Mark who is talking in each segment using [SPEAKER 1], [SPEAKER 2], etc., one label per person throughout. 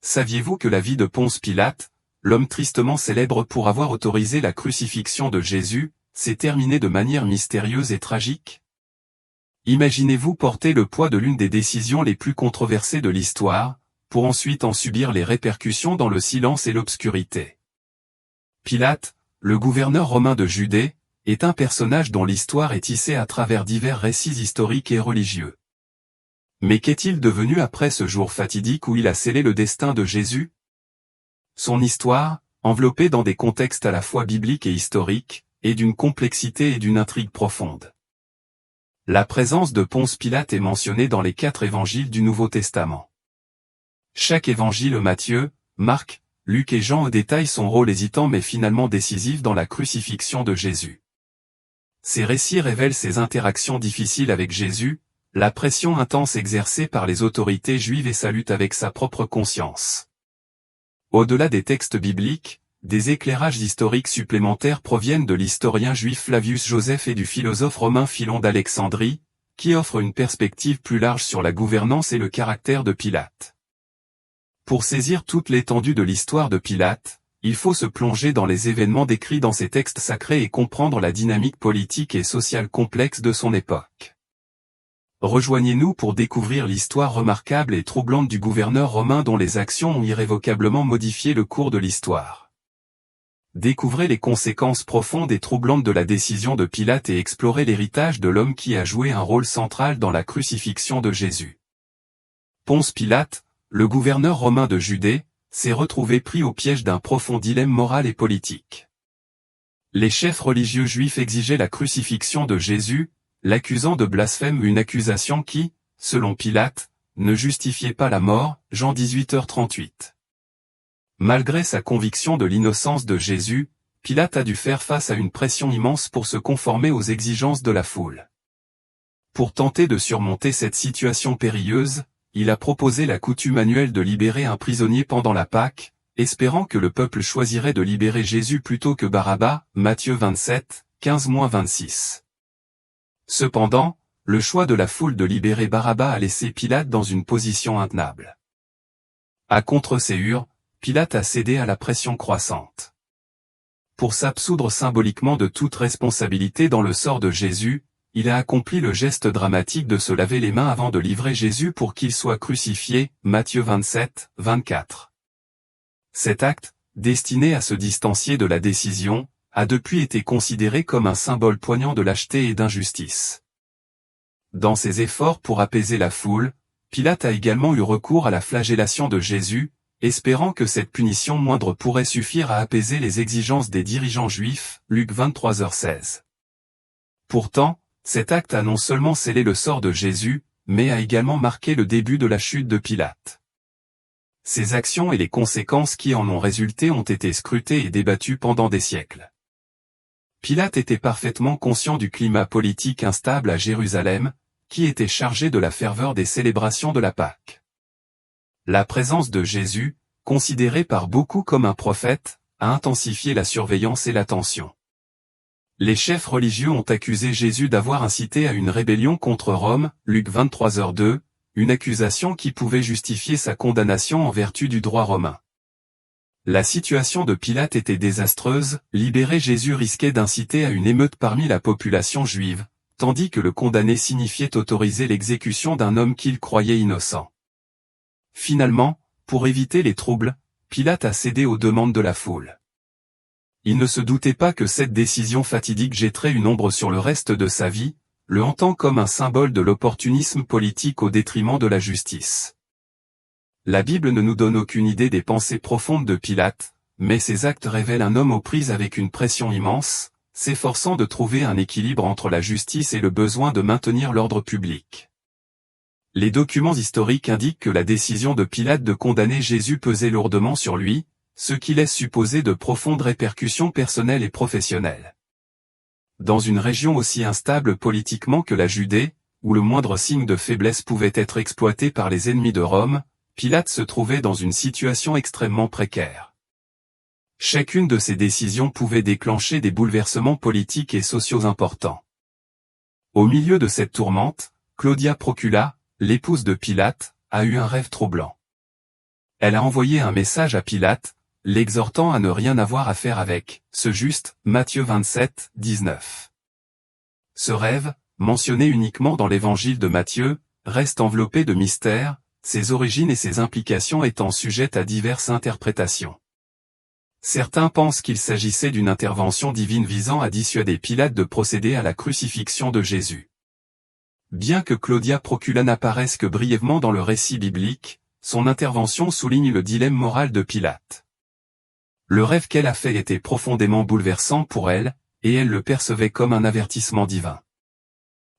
[SPEAKER 1] Saviez-vous que la vie de Ponce Pilate, l'homme tristement célèbre pour avoir autorisé la crucifixion de Jésus, s'est terminée de manière mystérieuse et tragique? Imaginez-vous porter le poids de l'une des décisions les plus controversées de l'histoire, pour ensuite en subir les répercussions dans le silence et l'obscurité. Pilate, le gouverneur romain de Judée, est un personnage dont l'histoire est tissée à travers divers récits historiques et religieux. Mais qu'est-il devenu après ce jour fatidique où il a scellé le destin de Jésus? Son histoire, enveloppée dans des contextes à la fois bibliques et historiques, est d'une complexité et d'une intrigue profonde. La présence de Ponce Pilate est mentionnée dans les 4 évangiles du Nouveau Testament. Chaque évangile, Matthieu, Marc, Luc et Jean détaillent son rôle hésitant mais finalement décisif dans la crucifixion de Jésus. Ces récits révèlent ses interactions difficiles avec Jésus, la pression intense exercée par les autorités juives et sa lutte avec sa propre conscience. Au-delà des textes bibliques, des éclairages historiques supplémentaires proviennent de l'historien juif Flavius Joseph et du philosophe romain Philon d'Alexandrie, qui offrent une perspective plus large sur la gouvernance et le caractère de Pilate. Pour saisir toute l'étendue de l'histoire de Pilate, il faut se plonger dans les événements décrits dans ces textes sacrés et comprendre la dynamique politique et sociale complexe de son époque. Rejoignez-nous pour découvrir l'histoire remarquable et troublante du gouverneur romain dont les actions ont irrévocablement modifié le cours de l'histoire. Découvrez les conséquences profondes et troublantes de la décision de Pilate et explorez l'héritage de l'homme qui a joué un rôle central dans la crucifixion de Jésus. Ponce Pilate, le gouverneur romain de Judée, s'est retrouvé pris au piège d'un profond dilemme moral et politique. Les chefs religieux juifs exigeaient la crucifixion de Jésus, l'accusant de blasphème, une accusation qui, selon Pilate, ne justifiait pas la mort, Jean 18h38. Malgré sa conviction de l'innocence de Jésus, Pilate a dû faire face à une pression immense pour se conformer aux exigences de la foule. Pour tenter de surmonter cette situation périlleuse, il a proposé la coutume annuelle de libérer un prisonnier pendant la Pâque, espérant que le peuple choisirait de libérer Jésus plutôt que Barabbas, Matthieu 27, 15-26. Cependant, le choix de la foule de libérer Barabbas a laissé Pilate dans une position intenable. À contre-séhur, Pilate a cédé à la pression croissante. Pour s'absoudre symboliquement de toute responsabilité dans le sort de Jésus, il a accompli le geste dramatique de se laver les mains avant de livrer Jésus pour qu'il soit crucifié, Matthieu 27, 24. Cet acte, destiné à se distancier de la décision, a depuis été considéré comme un symbole poignant de lâcheté et d'injustice. Dans ses efforts pour apaiser la foule, Pilate a également eu recours à la flagellation de Jésus, espérant que cette punition moindre pourrait suffire à apaiser les exigences des dirigeants juifs, Luc 23h16. Pourtant, cet acte a non seulement scellé le sort de Jésus, mais a également marqué le début de la chute de Pilate. Ses actions et les conséquences qui en ont résulté ont été scrutées et débattues pendant des siècles. Pilate était parfaitement conscient du climat politique instable à Jérusalem, qui était chargé de la ferveur des célébrations de la Pâque. La présence de Jésus, considéré par beaucoup comme un prophète, a intensifié la surveillance et la tension. Les chefs religieux ont accusé Jésus d'avoir incité à une rébellion contre Rome, Luc 23h2, une accusation qui pouvait justifier sa condamnation en vertu du droit romain. La situation de Pilate était désastreuse, libérer Jésus risquait d'inciter à une émeute parmi la population juive, tandis que le condamner signifiait autoriser l'exécution d'un homme qu'il croyait innocent. Finalement, pour éviter les troubles, Pilate a cédé aux demandes de la foule. Il ne se doutait pas que cette décision fatidique jetterait une ombre sur le reste de sa vie, le hantant comme un symbole de l'opportunisme politique au détriment de la justice. La Bible ne nous donne aucune idée des pensées profondes de Pilate, mais ses actes révèlent un homme aux prises avec une pression immense, s'efforçant de trouver un équilibre entre la justice et le besoin de maintenir l'ordre public. Les documents historiques indiquent que la décision de Pilate de condamner Jésus pesait lourdement sur lui, ce qui laisse supposer de profondes répercussions personnelles et professionnelles. Dans une région aussi instable politiquement que la Judée, où le moindre signe de faiblesse pouvait être exploité par les ennemis de Rome, Pilate se trouvait dans une situation extrêmement précaire. Chacune de ces décisions pouvait déclencher des bouleversements politiques et sociaux importants. Au milieu de cette tourmente, Claudia Procula, l'épouse de Pilate, a eu un rêve troublant. Elle a envoyé un message à Pilate, l'exhortant à ne rien avoir à faire avec ce juste, Matthieu 27, 19. Ce rêve, mentionné uniquement dans l'évangile de Matthieu, reste enveloppé de mystères, ses origines et ses implications étant sujettes à diverses interprétations. Certains pensent qu'il s'agissait d'une intervention divine visant à dissuader Pilate de procéder à la crucifixion de Jésus. Bien que Claudia Procula n'apparaisse que brièvement dans le récit biblique, son intervention souligne le dilemme moral de Pilate. Le rêve qu'elle a fait était profondément bouleversant pour elle, et elle le percevait comme un avertissement divin.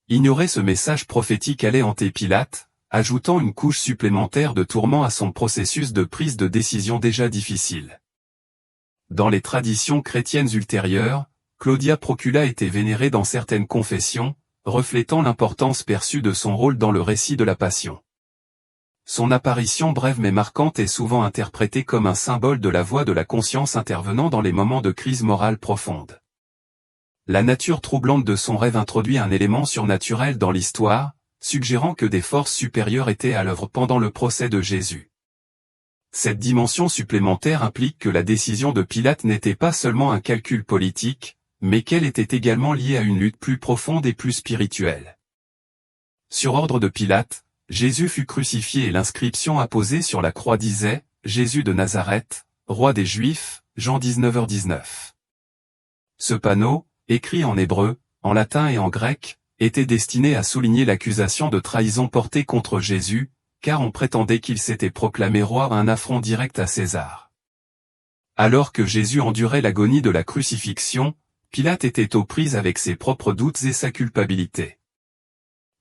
[SPEAKER 1] Ignorer ce message prophétique allait hanter Pilate, ajoutant une couche supplémentaire de tourment à son processus de prise de décision déjà difficile. Dans les traditions chrétiennes ultérieures, Claudia Procula était vénérée dans certaines confessions, reflétant l'importance perçue de son rôle dans le récit de la Passion. Son apparition brève mais marquante est souvent interprétée comme un symbole de la voix de la conscience intervenant dans les moments de crise morale profonde. La nature troublante de son rêve introduit un élément surnaturel dans l'histoire, suggérant que des forces supérieures étaient à l'œuvre pendant le procès de Jésus. Cette dimension supplémentaire implique que la décision de Pilate n'était pas seulement un calcul politique, mais qu'elle était également liée à une lutte plus profonde et plus spirituelle. Sur ordre de Pilate, Jésus fut crucifié et l'inscription apposée sur la croix disait « Jésus de Nazareth, roi des Juifs, Jean 19h19 ». Ce panneau, écrit en hébreu, en latin et en grec, était destiné à souligner l'accusation de trahison portée contre Jésus, car on prétendait qu'il s'était proclamé roi à un affront direct à César. Alors que Jésus endurait l'agonie de la crucifixion, Pilate était aux prises avec ses propres doutes et sa culpabilité.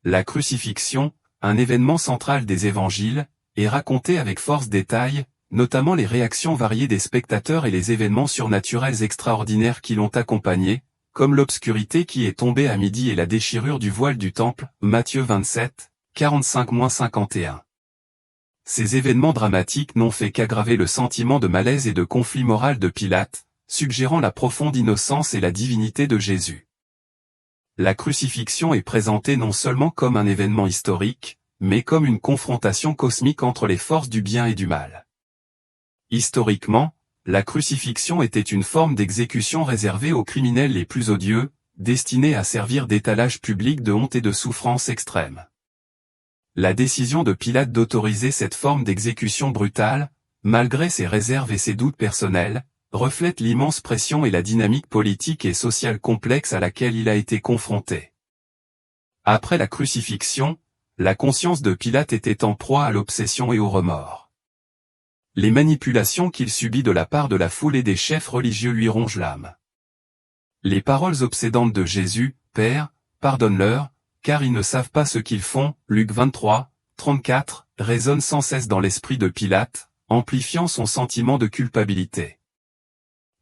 [SPEAKER 1] La crucifixion, un événement central des évangiles, est raconté avec force détails, notamment les réactions variées des spectateurs et les événements surnaturels extraordinaires qui l'ont accompagné, comme l'obscurité qui est tombée à midi et la déchirure du voile du temple, Matthieu 27, 45-51. Ces événements dramatiques n'ont fait qu'aggraver le sentiment de malaise et de conflit moral de Pilate, suggérant la profonde innocence et la divinité de Jésus. La crucifixion est présentée non seulement comme un événement historique, mais comme une confrontation cosmique entre les forces du bien et du mal. Historiquement, la crucifixion était une forme d'exécution réservée aux criminels les plus odieux, destinée à servir d'étalage public de honte et de souffrance extrême. La décision de Pilate d'autoriser cette forme d'exécution brutale, malgré ses réserves et ses doutes personnels, reflète l'immense pression et la dynamique politique et sociale complexe à laquelle il a été confronté. Après la crucifixion, la conscience de Pilate était en proie à l'obsession et au remords. Les manipulations qu'il subit de la part de la foule et des chefs religieux lui rongent l'âme. Les paroles obsédantes de Jésus, « Père, pardonne-leur, car ils ne savent pas ce qu'ils font » Luc 23, 34, résonnent sans cesse dans l'esprit de Pilate, amplifiant son sentiment de culpabilité.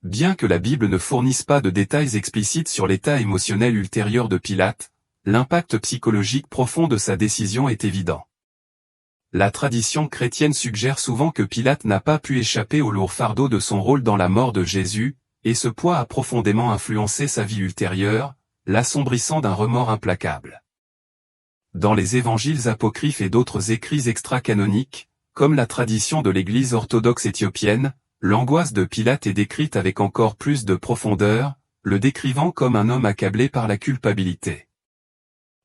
[SPEAKER 1] Bien que la Bible ne fournisse pas de détails explicites sur l'état émotionnel ultérieur de Pilate, l'impact psychologique profond de sa décision est évident. La tradition chrétienne suggère souvent que Pilate n'a pas pu échapper au lourd fardeau de son rôle dans la mort de Jésus, et ce poids a profondément influencé sa vie ultérieure, l'assombrissant d'un remords implacable. Dans les évangiles apocryphes et d'autres écrits extra-canoniques, comme la tradition de l'Église orthodoxe éthiopienne, l'angoisse de Pilate est décrite avec encore plus de profondeur, le décrivant comme un homme accablé par la culpabilité.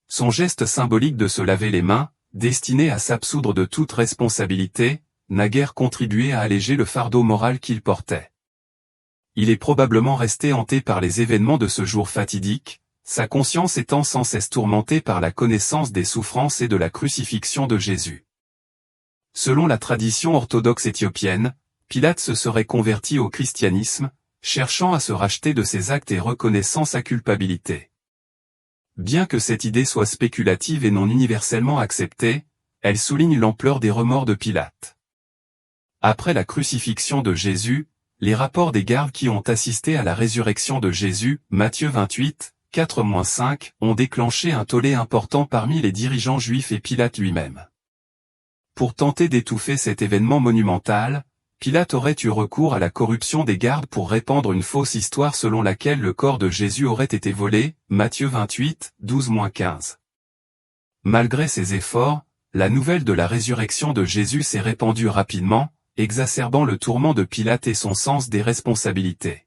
[SPEAKER 1] Son geste symbolique de se laver les mains, destiné à s'absoudre de toute responsabilité, n'a guère contribué à alléger le fardeau moral qu'il portait. Il est probablement resté hanté par les événements de ce jour fatidique, sa conscience étant sans cesse tourmentée par la connaissance des souffrances et de la crucifixion de Jésus. Selon la tradition orthodoxe éthiopienne, Pilate se serait converti au christianisme, cherchant à se racheter de ses actes et reconnaissant sa culpabilité. Bien que cette idée soit spéculative et non universellement acceptée, elle souligne l'ampleur des remords de Pilate. Après la crucifixion de Jésus, les rapports des gardes qui ont assisté à la résurrection de Jésus, Matthieu 28, 4-5, ont déclenché un tollé important parmi les dirigeants juifs et Pilate lui-même. Pour tenter d'étouffer cet événement monumental, Pilate aurait eu recours à la corruption des gardes pour répandre une fausse histoire selon laquelle le corps de Jésus aurait été volé, Matthieu 28, 12-15. Malgré ces efforts, la nouvelle de la résurrection de Jésus s'est répandue rapidement, exacerbant le tourment de Pilate et son sens des responsabilités.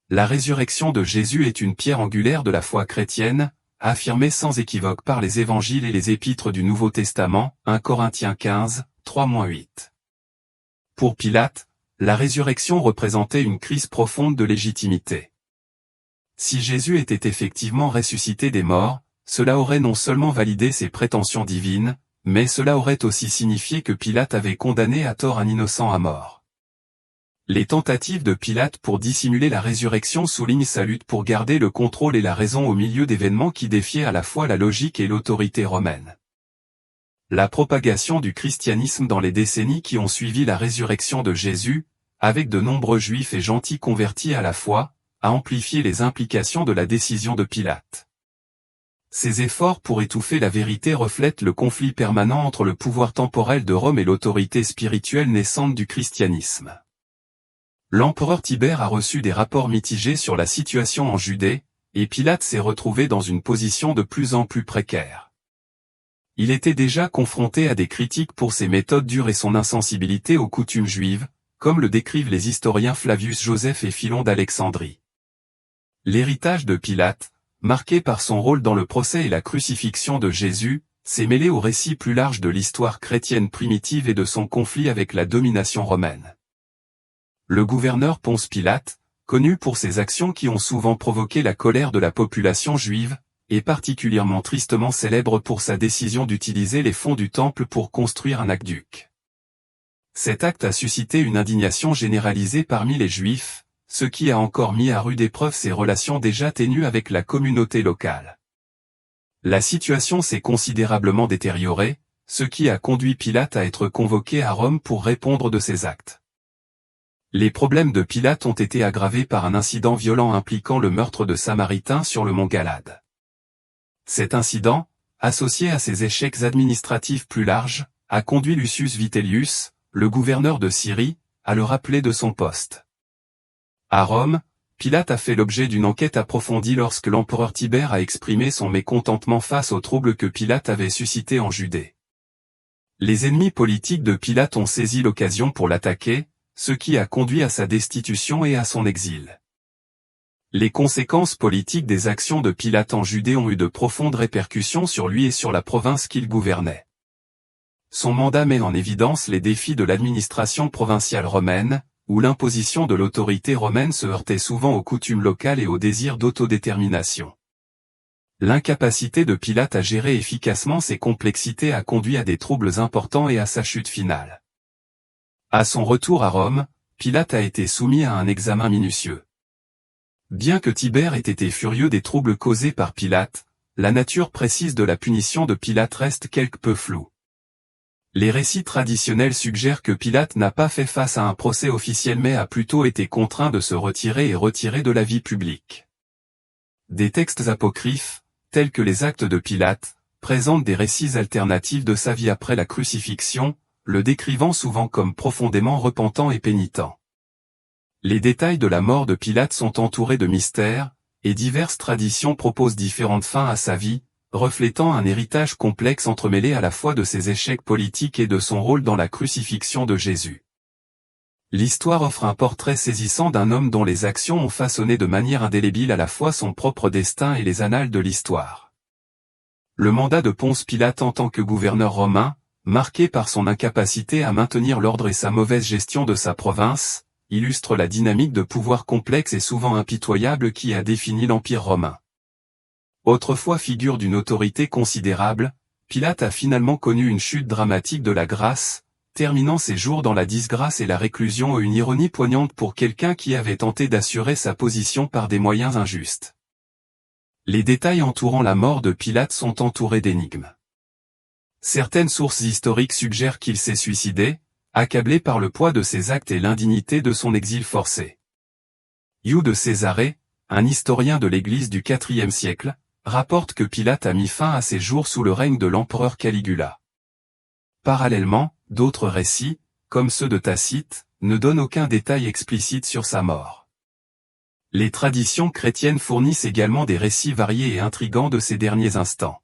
[SPEAKER 1] La résurrection de Jésus est une pierre angulaire de la foi chrétienne, affirmée sans équivoque par les évangiles et les épîtres du Nouveau Testament, 1 Corinthiens 15, 3-8. Pour Pilate, la résurrection représentait une crise profonde de légitimité. Si Jésus était effectivement ressuscité des morts, cela aurait non seulement validé ses prétentions divines, mais cela aurait aussi signifié que Pilate avait condamné à tort un innocent à mort. Les tentatives de Pilate pour dissimuler la résurrection soulignent sa lutte pour garder le contrôle et la raison au milieu d'événements qui défiaient à la fois la logique et l'autorité romaine. La propagation du christianisme dans les décennies qui ont suivi la résurrection de Jésus, avec de nombreux juifs et gentils convertis à la foi, a amplifié les implications de la décision de Pilate. Ces efforts pour étouffer la vérité reflètent le conflit permanent entre le pouvoir temporel de Rome et l'autorité spirituelle naissante du christianisme. L'empereur Tibère a reçu des rapports mitigés sur la situation en Judée, et Pilate s'est retrouvé dans une position de plus en plus précaire. Il était déjà confronté à des critiques pour ses méthodes dures et son insensibilité aux coutumes juives, comme le décrivent les historiens Flavius Joseph et Philon d'Alexandrie. L'héritage de Pilate, marqué par son rôle dans le procès et la crucifixion de Jésus, s'est mêlé au récit plus large de l'histoire chrétienne primitive et de son conflit avec la domination romaine. Le gouverneur Ponce Pilate, connu pour ses actions qui ont souvent provoqué la colère de la population juive, est particulièrement tristement célèbre pour sa décision d'utiliser les fonds du temple pour construire un aqueduc. Cet acte a suscité une indignation généralisée parmi les Juifs, ce qui a encore mis à rude épreuve ses relations déjà ténues avec la communauté locale. La situation s'est considérablement détériorée, ce qui a conduit Pilate à être convoqué à Rome pour répondre de ses actes. Les problèmes de Pilate ont été aggravés par un incident violent impliquant le meurtre de Samaritains sur le mont Galade. Cet incident, associé à ses échecs administratifs plus larges, a conduit Lucius Vitellius, le gouverneur de Syrie, à le rappeler de son poste. À Rome, Pilate a fait l'objet d'une enquête approfondie lorsque l'empereur Tibère a exprimé son mécontentement face aux troubles que Pilate avait suscités en Judée. Les ennemis politiques de Pilate ont saisi l'occasion pour l'attaquer, ce qui a conduit à sa destitution et à son exil. Les conséquences politiques des actions de Pilate en Judée ont eu de profondes répercussions sur lui et sur la province qu'il gouvernait. Son mandat met en évidence les défis de l'administration provinciale romaine, où l'imposition de l'autorité romaine se heurtait souvent aux coutumes locales et au désir d'autodétermination. L'incapacité de Pilate à gérer efficacement ces complexités a conduit à des troubles importants et à sa chute finale. À son retour à Rome, Pilate a été soumis à un examen minutieux. Bien que Tibère ait été furieux des troubles causés par Pilate, la nature précise de la punition de Pilate reste quelque peu floue. Les récits traditionnels suggèrent que Pilate n'a pas fait face à un procès officiel mais a plutôt été contraint de se retirer et retiré de la vie publique. Des textes apocryphes, tels que les Actes de Pilate, présentent des récits alternatifs de sa vie après la crucifixion, le décrivant souvent comme profondément repentant et pénitent. Les détails de la mort de Pilate sont entourés de mystères, et diverses traditions proposent différentes fins à sa vie, reflétant un héritage complexe entremêlé à la fois de ses échecs politiques et de son rôle dans la crucifixion de Jésus. L'histoire offre un portrait saisissant d'un homme dont les actions ont façonné de manière indélébile à la fois son propre destin et les annales de l'histoire. Le mandat de Ponce Pilate en tant que gouverneur romain, marqué par son incapacité à maintenir l'ordre et sa mauvaise gestion de sa province, illustre la dynamique de pouvoir complexe et souvent impitoyable qui a défini l'Empire romain. Autrefois figure d'une autorité considérable, Pilate a finalement connu une chute dramatique de la grâce, terminant ses jours dans la disgrâce et la réclusion, une ironie poignante pour quelqu'un qui avait tenté d'assurer sa position par des moyens injustes. Les détails entourant la mort de Pilate sont entourés d'énigmes. Certaines sources historiques suggèrent qu'il s'est suicidé, accablé par le poids de ses actes et l'indignité de son exil forcé. Hugh de Césarée, un historien de l'Église du IVe siècle, rapporte que Pilate a mis fin à ses jours sous le règne de l'empereur Caligula. Parallèlement, d'autres récits, comme ceux de Tacite, ne donnent aucun détail explicite sur sa mort. Les traditions chrétiennes fournissent également des récits variés et intrigants de ces derniers instants.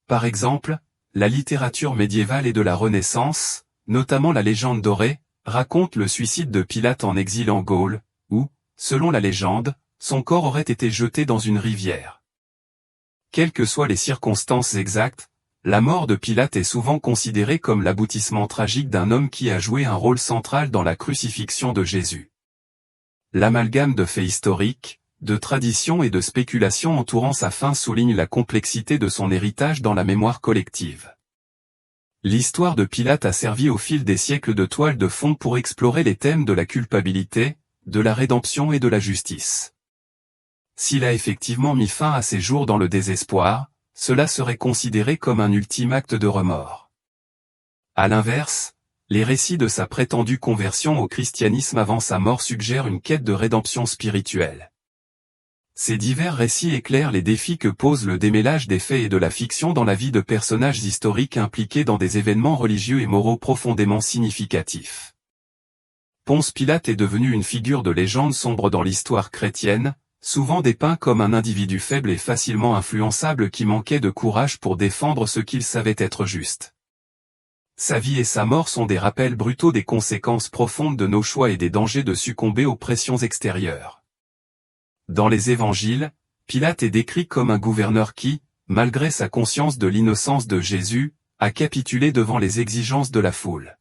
[SPEAKER 1] Par exemple, la littérature médiévale et de la Renaissance, notamment la légende dorée, raconte le suicide de Pilate en exil en Gaule, où, selon la légende, son corps aurait été jeté dans une rivière. Quelles que soient les circonstances exactes, la mort de Pilate est souvent considérée comme l'aboutissement tragique d'un homme qui a joué un rôle central dans la crucifixion de Jésus. L'amalgame de faits historiques, de traditions et de spéculations entourant sa fin souligne la complexité de son héritage dans la mémoire collective. L'histoire de Pilate a servi au fil des siècles de toile de fond pour explorer les thèmes de la culpabilité, de la rédemption et de la justice. S'il a effectivement mis fin à ses jours dans le désespoir, cela serait considéré comme un ultime acte de remords. À l'inverse, les récits de sa prétendue conversion au christianisme avant sa mort suggèrent une quête de rédemption spirituelle. Ces divers récits éclairent les défis que pose le démêlage des faits et de la fiction dans la vie de personnages historiques impliqués dans des événements religieux et moraux profondément significatifs. Ponce Pilate est devenu une figure de légende sombre dans l'histoire chrétienne, souvent dépeint comme un individu faible et facilement influençable qui manquait de courage pour défendre ce qu'il savait être juste. Sa vie et sa mort sont des rappels brutaux des conséquences profondes de nos choix et des dangers de succomber aux pressions extérieures. Dans les évangiles, Pilate est décrit comme un gouverneur qui, malgré sa conscience de l'innocence de Jésus, a capitulé devant les exigences de la foule.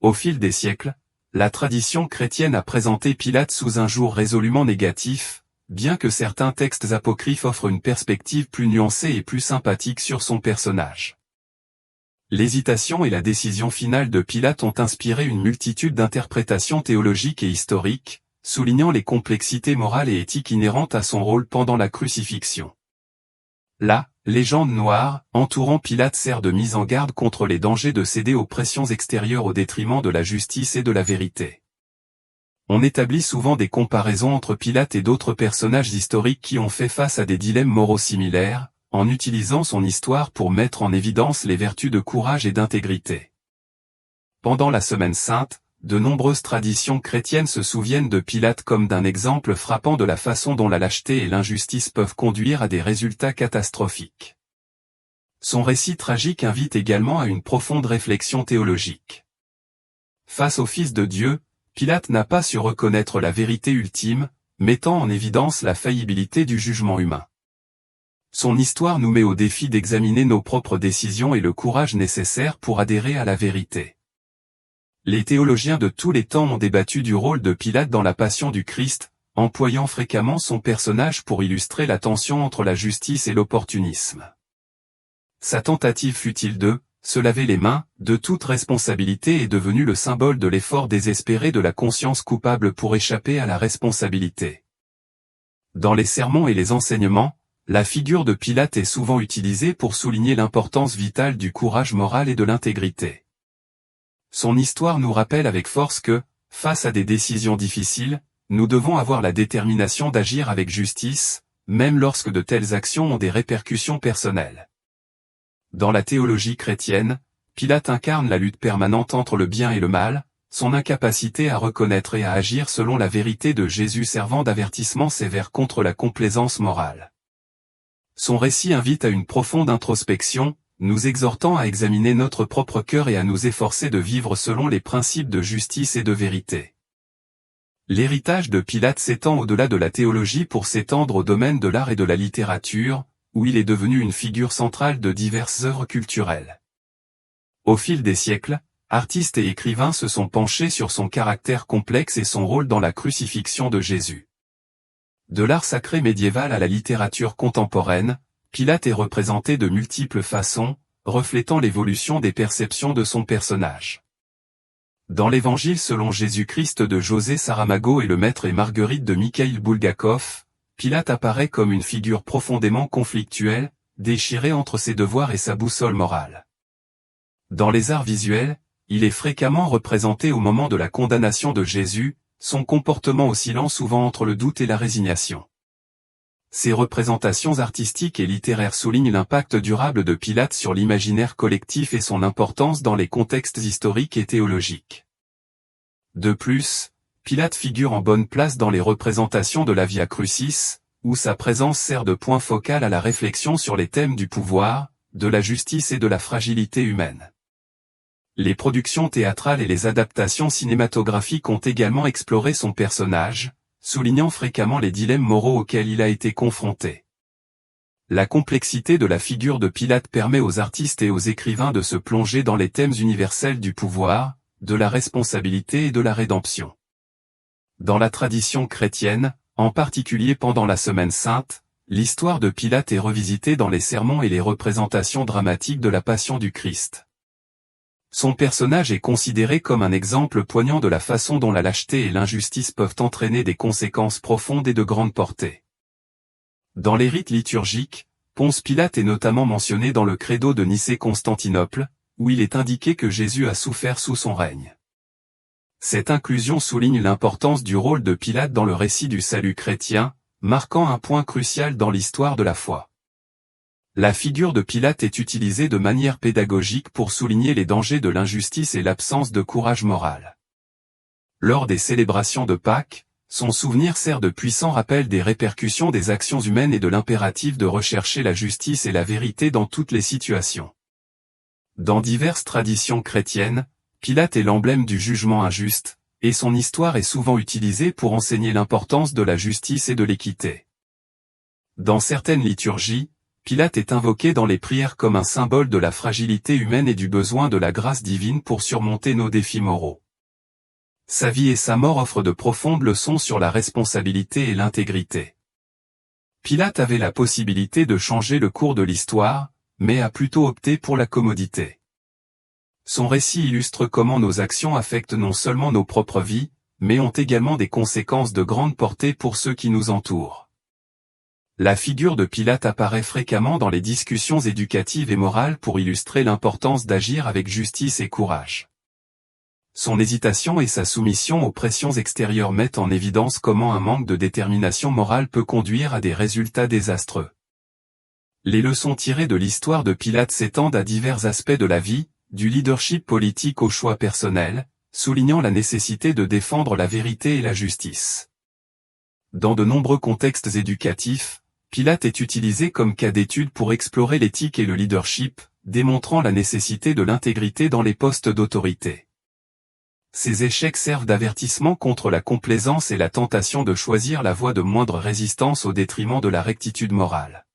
[SPEAKER 1] Au fil des siècles, la tradition chrétienne a présenté Pilate sous un jour résolument négatif, bien que certains textes apocryphes offrent une perspective plus nuancée et plus sympathique sur son personnage. L'hésitation et la décision finale de Pilate ont inspiré une multitude d'interprétations théologiques et historiques, soulignant les complexités morales et éthiques inhérentes à son rôle pendant la crucifixion. La légende noire entourant Pilate sert de mise en garde contre les dangers de céder aux pressions extérieures au détriment de la justice et de la vérité. On établit souvent des comparaisons entre Pilate et d'autres personnages historiques qui ont fait face à des dilemmes moraux similaires, en utilisant son histoire pour mettre en évidence les vertus de courage et d'intégrité. Pendant la Semaine Sainte, de nombreuses traditions chrétiennes se souviennent de Pilate comme d'un exemple frappant de la façon dont la lâcheté et l'injustice peuvent conduire à des résultats catastrophiques. Son récit tragique invite également à une profonde réflexion théologique. Face au Fils de Dieu, Pilate n'a pas su reconnaître la vérité ultime, mettant en évidence la faillibilité du jugement humain. Son histoire nous met au défi d'examiner nos propres décisions et le courage nécessaire pour adhérer à la vérité. Les théologiens de tous les temps ont débattu du rôle de Pilate dans la passion du Christ, employant fréquemment son personnage pour illustrer la tension entre la justice et l'opportunisme. Sa tentative futile de se laver les mains de toute responsabilité est devenue le symbole de l'effort désespéré de la conscience coupable pour échapper à la responsabilité. Dans les sermons et les enseignements, la figure de Pilate est souvent utilisée pour souligner l'importance vitale du courage moral et de l'intégrité. Son histoire nous rappelle avec force que, face à des décisions difficiles, nous devons avoir la détermination d'agir avec justice, même lorsque de telles actions ont des répercussions personnelles. Dans la théologie chrétienne, Pilate incarne la lutte permanente entre le bien et le mal, son incapacité à reconnaître et à agir selon la vérité de Jésus servant d'avertissement sévère contre la complaisance morale. Son récit invite à une profonde introspection, nous exhortant à examiner notre propre cœur et à nous efforcer de vivre selon les principes de justice et de vérité. L'héritage de Pilate s'étend au-delà de la théologie pour s'étendre au domaine de l'art et de la littérature, où il est devenu une figure centrale de diverses œuvres culturelles. Au fil des siècles, artistes et écrivains se sont penchés sur son caractère complexe et son rôle dans la crucifixion de Jésus. De l'art sacré médiéval à la littérature contemporaine, Pilate est représenté de multiples façons, reflétant l'évolution des perceptions de son personnage. Dans l'Évangile selon Jésus-Christ de José Saramago et Le Maître et Marguerite de Mikhaïl Bulgakov, Pilate apparaît comme une figure profondément conflictuelle, déchirée entre ses devoirs et sa boussole morale. Dans les arts visuels, il est fréquemment représenté au moment de la condamnation de Jésus, son comportement oscillant souvent entre le doute et la résignation. Ces représentations artistiques et littéraires soulignent l'impact durable de Pilate sur l'imaginaire collectif et son importance dans les contextes historiques et théologiques. De plus, Pilate figure en bonne place dans les représentations de la Via Crucis, où sa présence sert de point focal à la réflexion sur les thèmes du pouvoir, de la justice et de la fragilité humaine. Les productions théâtrales et les adaptations cinématographiques ont également exploré son personnage, soulignant fréquemment les dilemmes moraux auxquels il a été confronté. La complexité de la figure de Pilate permet aux artistes et aux écrivains de se plonger dans les thèmes universels du pouvoir, de la responsabilité et de la rédemption. Dans la tradition chrétienne, en particulier pendant la Semaine Sainte, l'histoire de Pilate est revisitée dans les sermons et les représentations dramatiques de la Passion du Christ. Son personnage est considéré comme un exemple poignant de la façon dont la lâcheté et l'injustice peuvent entraîner des conséquences profondes et de grande portée. Dans les rites liturgiques, Ponce Pilate est notamment mentionné dans le Credo de Nicée-Constantinople, où il est indiqué que Jésus a souffert sous son règne. Cette inclusion souligne l'importance du rôle de Pilate dans le récit du salut chrétien, marquant un point crucial dans l'histoire de la foi. La figure de Pilate est utilisée de manière pédagogique pour souligner les dangers de l'injustice et l'absence de courage moral. Lors des célébrations de Pâques, son souvenir sert de puissant rappel des répercussions des actions humaines et de l'impératif de rechercher la justice et la vérité dans toutes les situations. Dans diverses traditions chrétiennes, Pilate est l'emblème du jugement injuste, et son histoire est souvent utilisée pour enseigner l'importance de la justice et de l'équité. Dans certaines liturgies, Pilate est invoqué dans les prières comme un symbole de la fragilité humaine et du besoin de la grâce divine pour surmonter nos défis moraux. Sa vie et sa mort offrent de profondes leçons sur la responsabilité et l'intégrité. Pilate avait la possibilité de changer le cours de l'histoire, mais a plutôt opté pour la commodité. Son récit illustre comment nos actions affectent non seulement nos propres vies, mais ont également des conséquences de grande portée pour ceux qui nous entourent. La figure de Pilate apparaît fréquemment dans les discussions éducatives et morales pour illustrer l'importance d'agir avec justice et courage. Son hésitation et sa soumission aux pressions extérieures mettent en évidence comment un manque de détermination morale peut conduire à des résultats désastreux. Les leçons tirées de l'histoire de Pilate s'étendent à divers aspects de la vie, du leadership politique au choix personnel, soulignant la nécessité de défendre la vérité et la justice. Dans de nombreux contextes éducatifs, Pilate est utilisé comme cas d'étude pour explorer l'éthique et le leadership, démontrant la nécessité de l'intégrité dans les postes d'autorité. Ces échecs servent d'avertissement contre la complaisance et la tentation de choisir la voie de moindre résistance au détriment de la rectitude morale.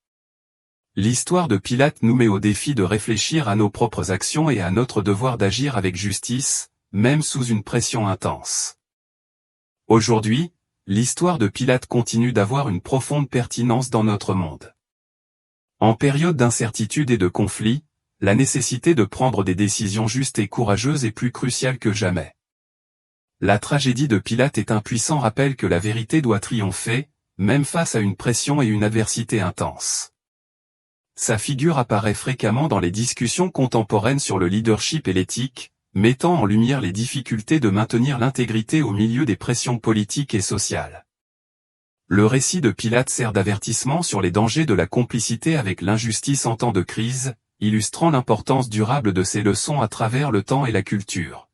[SPEAKER 1] L'histoire de Pilate nous met au défi de réfléchir à nos propres actions et à notre devoir d'agir avec justice, même sous une pression intense. Aujourd'hui, l'histoire de Pilate continue d'avoir une profonde pertinence dans notre monde. En période d'incertitude et de conflit, la nécessité de prendre des décisions justes et courageuses est plus cruciale que jamais. La tragédie de Pilate est un puissant rappel que la vérité doit triompher, même face à une pression et une adversité intense. Sa figure apparaît fréquemment dans les discussions contemporaines sur le leadership et l'éthique, mettant en lumière les difficultés de maintenir l'intégrité au milieu des pressions politiques et sociales. Le récit de Pilate sert d'avertissement sur les dangers de la complicité avec l'injustice en temps de crise, illustrant l'importance durable de ces leçons à travers le temps et la culture.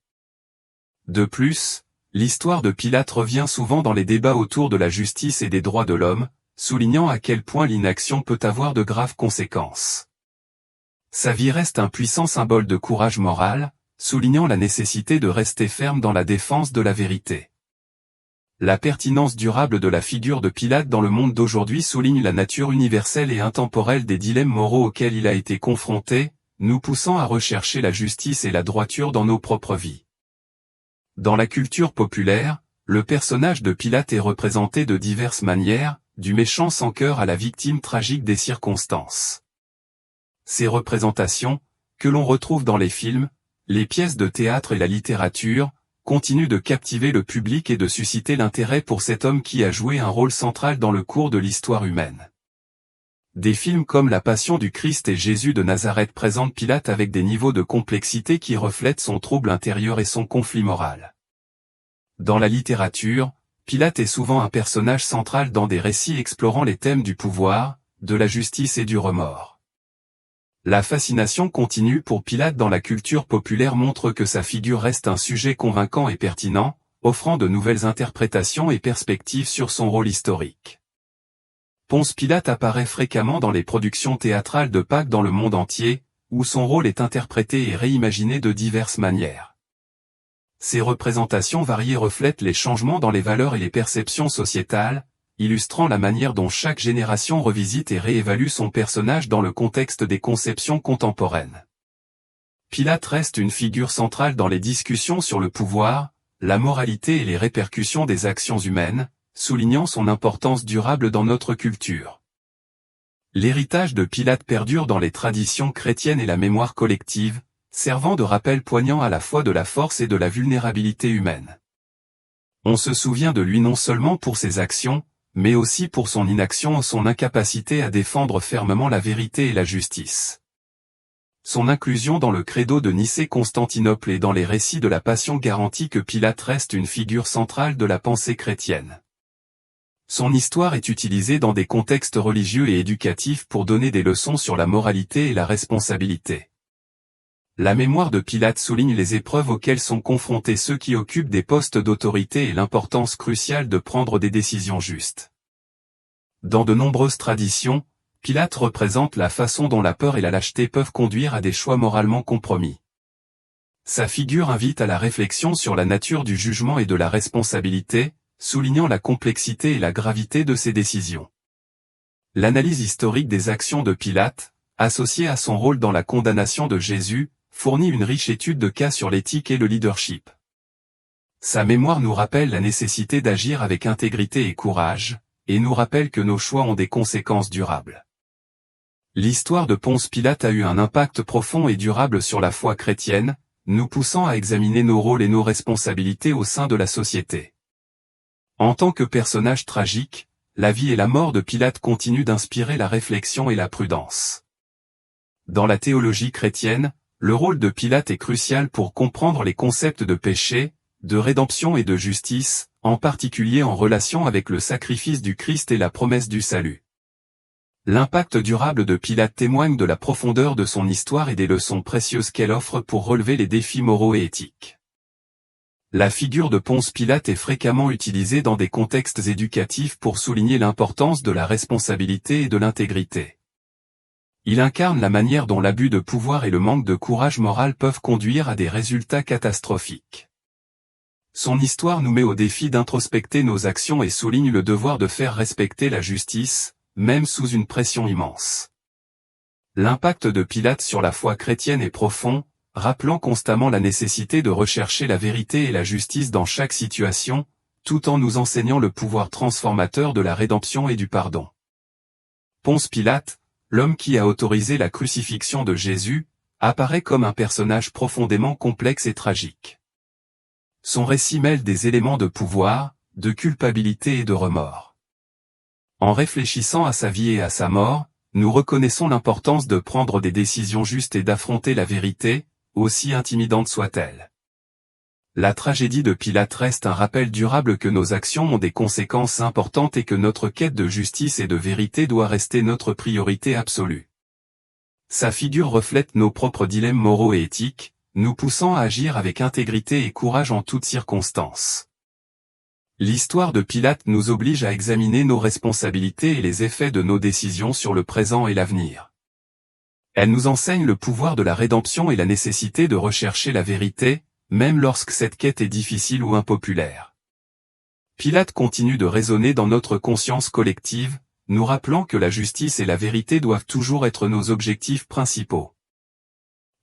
[SPEAKER 1] De plus, l'histoire de Pilate revient souvent dans les débats autour de la justice et des droits de l'homme, soulignant à quel point l'inaction peut avoir de graves conséquences. Sa vie reste un puissant symbole de courage moral, soulignant la nécessité de rester ferme dans la défense de la vérité. La pertinence durable de la figure de Pilate dans le monde d'aujourd'hui souligne la nature universelle et intemporelle des dilemmes moraux auxquels il a été confronté, nous poussant à rechercher la justice et la droiture dans nos propres vies. Dans la culture populaire, le personnage de Pilate est représenté de diverses manières, du méchant sans cœur à la victime tragique des circonstances. Ces représentations, que l'on retrouve dans les films, les pièces de théâtre et la littérature, continuent de captiver le public et de susciter l'intérêt pour cet homme qui a joué un rôle central dans le cours de l'histoire humaine. Des films comme La Passion du Christ et Jésus de Nazareth présentent Pilate avec des niveaux de complexité qui reflètent son trouble intérieur et son conflit moral. Dans la littérature, Pilate est souvent un personnage central dans des récits explorant les thèmes du pouvoir, de la justice et du remords. La fascination continue pour Pilate dans la culture populaire montre que sa figure reste un sujet convaincant et pertinent, offrant de nouvelles interprétations et perspectives sur son rôle historique. Ponce Pilate apparaît fréquemment dans les productions théâtrales de Pâques dans le monde entier, où son rôle est interprété et réimaginé de diverses manières. Ces représentations variées reflètent les changements dans les valeurs et les perceptions sociétales, illustrant la manière dont chaque génération revisite et réévalue son personnage dans le contexte des conceptions contemporaines. Pilate reste une figure centrale dans les discussions sur le pouvoir, la moralité et les répercussions des actions humaines, soulignant son importance durable dans notre culture. L'héritage de Pilate perdure dans les traditions chrétiennes et la mémoire collective, servant de rappel poignant à la fois de la force et de la vulnérabilité humaine. On se souvient de lui non seulement pour ses actions, mais aussi pour son inaction ou son incapacité à défendre fermement la vérité et la justice. Son inclusion dans le credo de Nicée-Constantinople et dans les récits de la Passion garantit que Pilate reste une figure centrale de la pensée chrétienne. Son histoire est utilisée dans des contextes religieux et éducatifs pour donner des leçons sur la moralité et la responsabilité. La mémoire de Pilate souligne les épreuves auxquelles sont confrontés ceux qui occupent des postes d'autorité et l'importance cruciale de prendre des décisions justes. Dans de nombreuses traditions, Pilate représente la façon dont la peur et la lâcheté peuvent conduire à des choix moralement compromis. Sa figure invite à la réflexion sur la nature du jugement et de la responsabilité, soulignant la complexité et la gravité de ses décisions. L'analyse historique des actions de Pilate, associée à son rôle dans la condamnation de Jésus, fournit une riche étude de cas sur l'éthique et le leadership. Sa mémoire nous rappelle la nécessité d'agir avec intégrité et courage, et nous rappelle que nos choix ont des conséquences durables. L'histoire de Ponce Pilate a eu un impact profond et durable sur la foi chrétienne, nous poussant à examiner nos rôles et nos responsabilités au sein de la société. En tant que personnage tragique, la vie et la mort de Pilate continuent d'inspirer la réflexion et la prudence. Dans la théologie chrétienne, le rôle de Pilate est crucial pour comprendre les concepts de péché, de rédemption et de justice, en particulier en relation avec le sacrifice du Christ et la promesse du salut. L'impact durable de Pilate témoigne de la profondeur de son histoire et des leçons précieuses qu'elle offre pour relever les défis moraux et éthiques. La figure de Ponce Pilate est fréquemment utilisée dans des contextes éducatifs pour souligner l'importance de la responsabilité et de l'intégrité. Il incarne la manière dont l'abus de pouvoir et le manque de courage moral peuvent conduire à des résultats catastrophiques. Son histoire nous met au défi d'introspecter nos actions et souligne le devoir de faire respecter la justice, même sous une pression immense. L'impact de Pilate sur la foi chrétienne est profond, rappelant constamment la nécessité de rechercher la vérité et la justice dans chaque situation, tout en nous enseignant le pouvoir transformateur de la rédemption et du pardon. Ponce Pilate, l'homme qui a autorisé la crucifixion de Jésus, apparaît comme un personnage profondément complexe et tragique. Son récit mêle des éléments de pouvoir, de culpabilité et de remords. En réfléchissant à sa vie et à sa mort, nous reconnaissons l'importance de prendre des décisions justes et d'affronter la vérité, aussi intimidante soit-elle. La tragédie de Pilate reste un rappel durable que nos actions ont des conséquences importantes et que notre quête de justice et de vérité doit rester notre priorité absolue. Sa figure reflète nos propres dilemmes moraux et éthiques, nous poussant à agir avec intégrité et courage en toutes circonstances. L'histoire de Pilate nous oblige à examiner nos responsabilités et les effets de nos décisions sur le présent et l'avenir. Elle nous enseigne le pouvoir de la rédemption et la nécessité de rechercher la vérité, même lorsque cette quête est difficile ou impopulaire. Pilate continue de résonner dans notre conscience collective, nous rappelant que la justice et la vérité doivent toujours être nos objectifs principaux.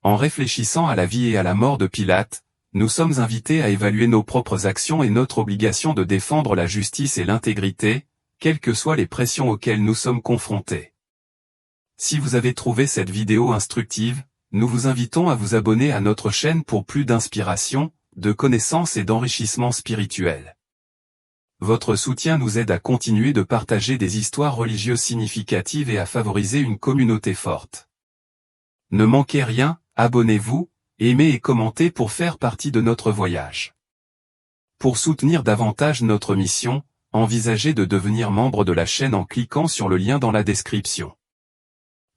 [SPEAKER 1] En réfléchissant à la vie et à la mort de Pilate, nous sommes invités à évaluer nos propres actions et notre obligation de défendre la justice et l'intégrité, quelles que soient les pressions auxquelles nous sommes confrontés. Si vous avez trouvé cette vidéo instructive, nous vous invitons à vous abonner à notre chaîne pour plus d'inspiration, de connaissances et d'enrichissement spirituel. Votre soutien nous aide à continuer de partager des histoires religieuses significatives et à favoriser une communauté forte. Ne manquez rien, abonnez-vous, aimez et commentez pour faire partie de notre voyage. Pour soutenir davantage notre mission, envisagez de devenir membre de la chaîne en cliquant sur le lien dans la description.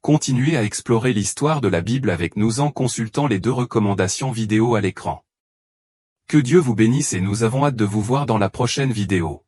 [SPEAKER 1] Continuez à explorer l'histoire de la Bible avec nous en consultant les 2 recommandations vidéo à l'écran. Que Dieu vous bénisse et nous avons hâte de vous voir dans la prochaine vidéo.